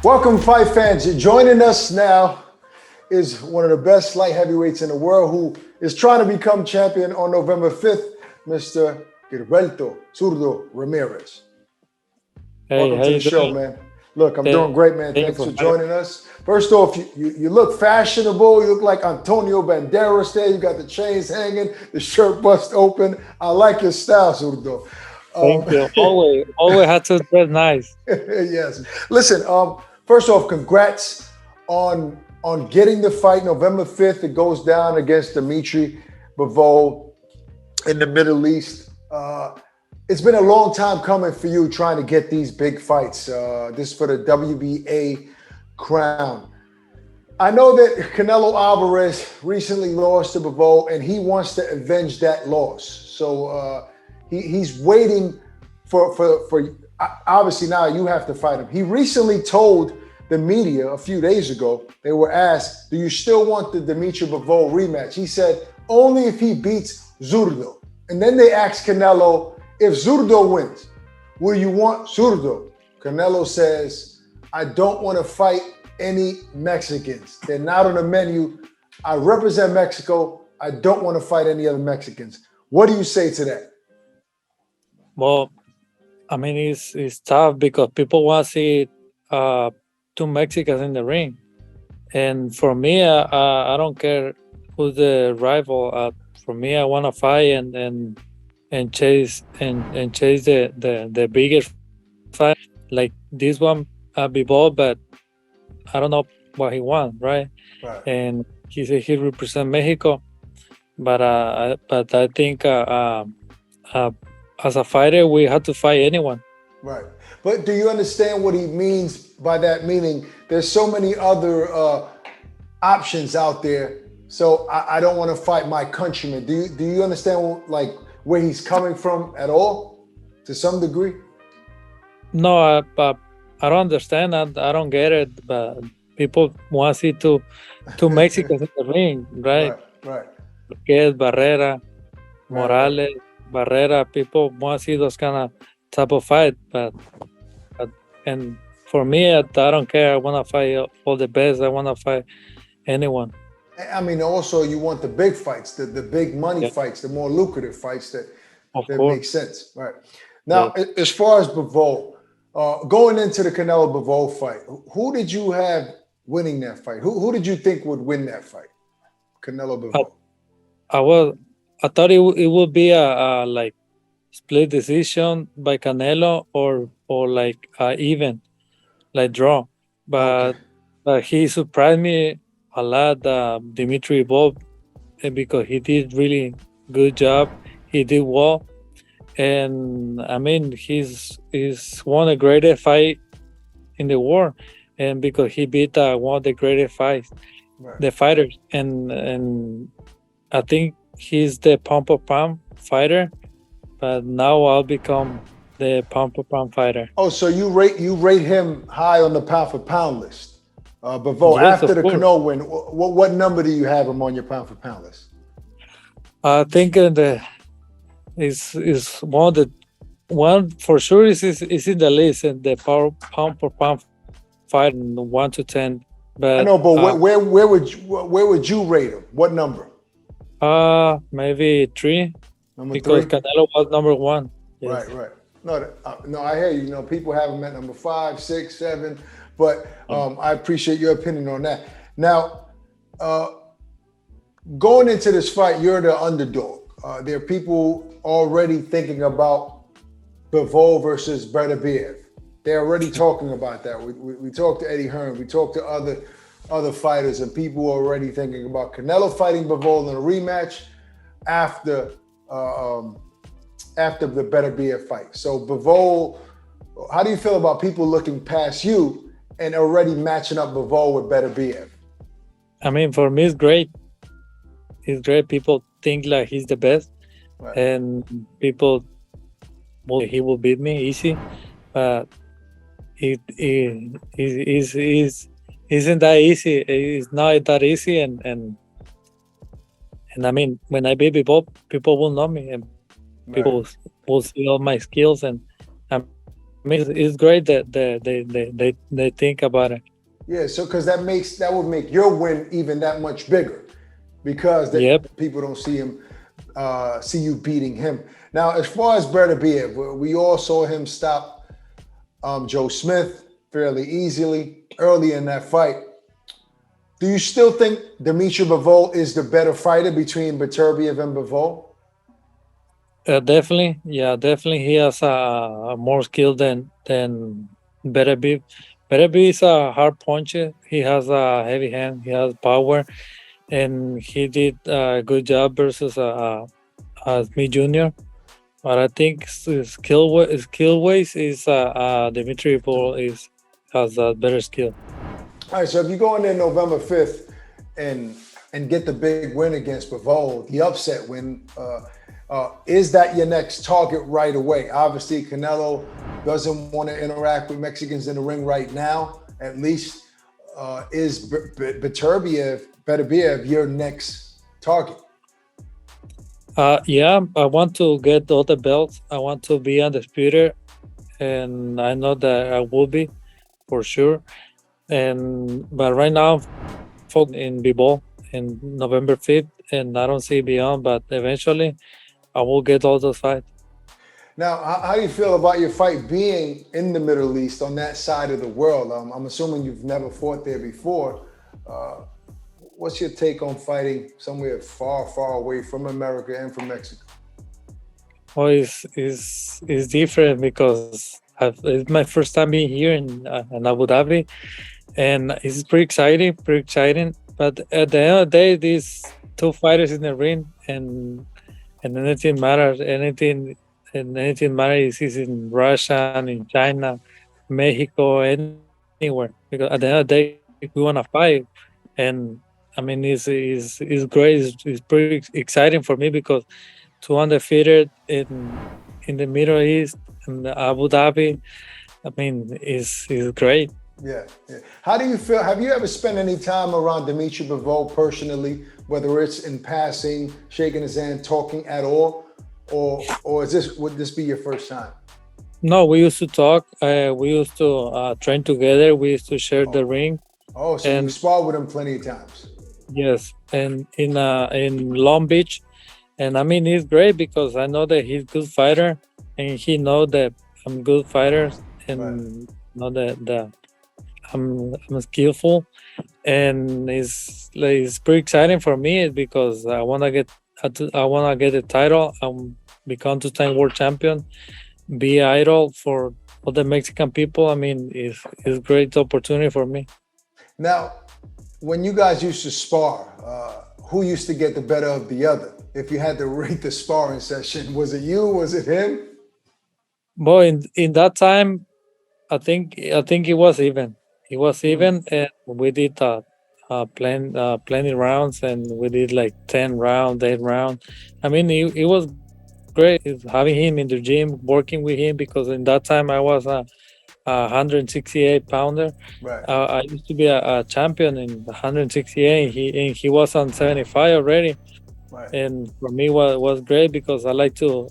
Welcome, fight fans. Joining us now is one of the best light heavyweights in the world who is trying to become champion on November 5th, Mr. Gilberto Zurdo Ramires. Hey, Welcome how to the you show, doing? man. Look, I'm doing great, man. Thank you Thanks for for having joining us. First off, you look fashionable. You look like Antonio Banderas there. You got the chains hanging, the shirt bust open. I like your style, Zurdo. Thank you. Always had to dress nice. Yes. Listen, first off, congrats on getting the fight November 5th. It goes down against Dimitry Viloria in the Middle East. It's been a long time coming for you trying to get these big fights. This is for the WBA crown. I know that Canelo Alvarez recently lost to Vimevo, and he wants to avenge that loss. So he's waiting for obviously now you have to fight him. He recently told the media a few days ago, they were asked, do you still want the Dimitry Viloria rematch? He said, only if he beats Zurdo. And then they asked Canelo, if Zurdo wins, will you want Zurdo? Canelo says, I don't want to fight any Mexicans. They're not on the menu. I represent Mexico. I don't want to fight any other Mexicans. What do you say to that? Well, I mean, it's tough because people want to see two Mexicans in the ring, and for me, I don't care who's the rival. For me, I want to fight and chase the bigger fight like this one. Be bold, but I don't know what he wants, right? Right. And he said he represent Mexico, but I think as a fighter, we have to fight anyone. Right. But do you understand what he means by that? Meaning there's so many other options out there. So I don't want to fight my countrymen. Do you understand like where he's coming from at all to some degree? No, I don't understand. I don't get it. But people want to see two Mexicans in the ring, right? Right, right. Marquez, Barrera, Right, right. Morales, Barrera. People want to see those kind of type of fight. But and for me, I don't care. I want to fight all the best. I want to fight anyone. I mean, also you want the big fights, the big money Yeah, fights, the more lucrative fights of that course. make sense. Right. Yeah. Now, as far as Bivol, going into the Canelo Bivol fight, who did you have winning that fight? Who did you think would win that fight? Canelo I, Bivol. I was. I thought it would be a like split decision by Canelo or like even like draw, Okay. but he surprised me a lot, Dimitri Bob, because he did really good job. He did well, and I mean he's one of the greatest fight in the world, and because he beat one of the greatest fights, Right. the fighters, and I think he's the pump of pound fighter, but now I'll become the pump of pound fighter. Oh, so you rate him high on the pound for pound list. Bivol, Yes, after of the course. Canelo win, what number do you have him on your pound for pound list? I think the is one of the one for sure is in the list and the pound per pound fight in 1 to 10. I But know, but where would you rate him? What number? maybe 3 Number because three? Canelo was number 1. Right, Yes. right. No, I hear you. You know, people have him at number 5, 6, 7, but I appreciate your opinion on that. Now, uh, going into this fight, you're the underdog. There are people already thinking about Bivol versus Beterbiev. They're already talking about that. We talked to Eddie Hearn. We talked to other fighters, and people are already thinking about Canelo fighting Bivol in a rematch after after the Beterbiev fight. So Bivol, how do you feel about people looking past you and already matching up Bivol with Beterbiev? I mean, for me, it's great. It's great. People think like he's the best, Right. and people he will beat me easy, but it isn't that easy. It's not that easy, and I mean, when I beat people will know me, and Right. people will see all my skills, and I it's great that they think about it. Yeah, so because that would make your win even that much bigger because Yep. that people don't see you beating him. Now, as far as Beterbiev, we all saw him stop Joe Smith fairly easily early in that fight. Do you still think Dimitry Bivol is the better fighter between Beterbiev and Bivol? Definitely, yeah, definitely. He has a more skill than Beterbiev. Beterbiev is a hard puncher. He has a heavy hand. He has power, and he did a good job versus Smith Jr. But I think skill ways is Dimitri Paul is has a better skill. All right, so if you go in there November 5th and get the big win against Bivol, the upset win, is that your next target right away? Obviously, Canelo doesn't want to interact with Mexicans in the ring right now, at least. Is Beterbiev your next target? Yeah, I want to get all the belts. I want to be undisputed, and I know that I will be for sure. And but right now, I'm focused in B-ball in November 5th, and I don't see beyond. But eventually, I will get all those fights. Now, how do you feel about your fight being in the Middle East on that side of the world? I'm assuming you've never fought there before. Uh, what's your take on fighting somewhere far, far away from America and from Mexico? Oh, it's different because it's my first time being here in Abu Dhabi, and it's pretty exciting, pretty exciting. But at the end of the day, these two fighters in the ring, and anything matters. Anything matters is in Russia, and in China, Mexico, anywhere. Because at the end of the day, we want to fight, and I mean, it's great. It's pretty exciting for me because two undefeated in the Middle East and Abu Dhabi. I mean, is great. Yeah, yeah. How do you feel? Have you ever spent any time around Dimitri Bivol personally, whether it's in passing, shaking his hand, talking at all, or would this be your first time? No, we used to talk. We used to train together. We used to share the ring. Oh, so you And sparred with him plenty of times. yes, and in Long Beach, and I mean he's great because I know that he's good fighter, and he know that I'm good fighter, Right. and know that I'm skillful, and it's pretty exciting for me because I wanna get the title. Become two-time world champion, be idol for all the Mexican people. I mean, it's great opportunity for me. Now, when you guys used to spar, who used to get the better of the other? If you had to rate the sparring session, was it you? Was it him? But in that time, I think it was even. It was even, and we did plenty rounds, and we did like 10 round, 8 round. I mean, it was great. It's having him in the gym, working with him because in that time I was a 168 pounder. Right, I used to be a champion in 168. And he was on 75 already, right. and for me was great because I like to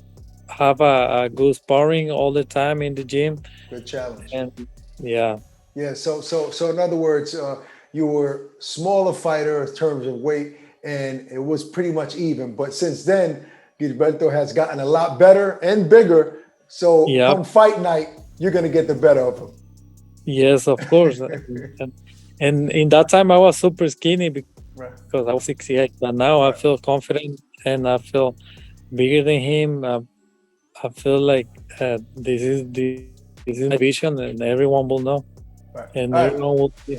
have a good sparring all the time in the gym, Good challenge. and yeah. Yeah. So in other words, you were smaller fighter in terms of weight, and it was pretty much even. But since then, Gilberto has gotten a lot better and bigger. So Yeah. come fight night, you're gonna get the better of him. Yes, of course. And in that time, I was super skinny Right. because I was 68. But now I Right. feel confident and I feel bigger than him. I feel like this is my vision, and everyone will know, Right. and All right. everyone will. Yeah.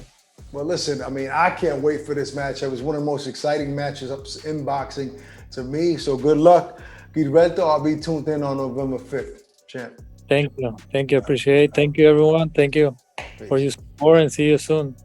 Well, listen, I mean, I can't wait for this match. It was one of the most exciting matches in boxing to me. So good luck, Gilberto. I'll be tuned in on November 5th, champ. Thank you. Appreciate it. Thank you, everyone. Thank you for Peace. your support, and see you soon.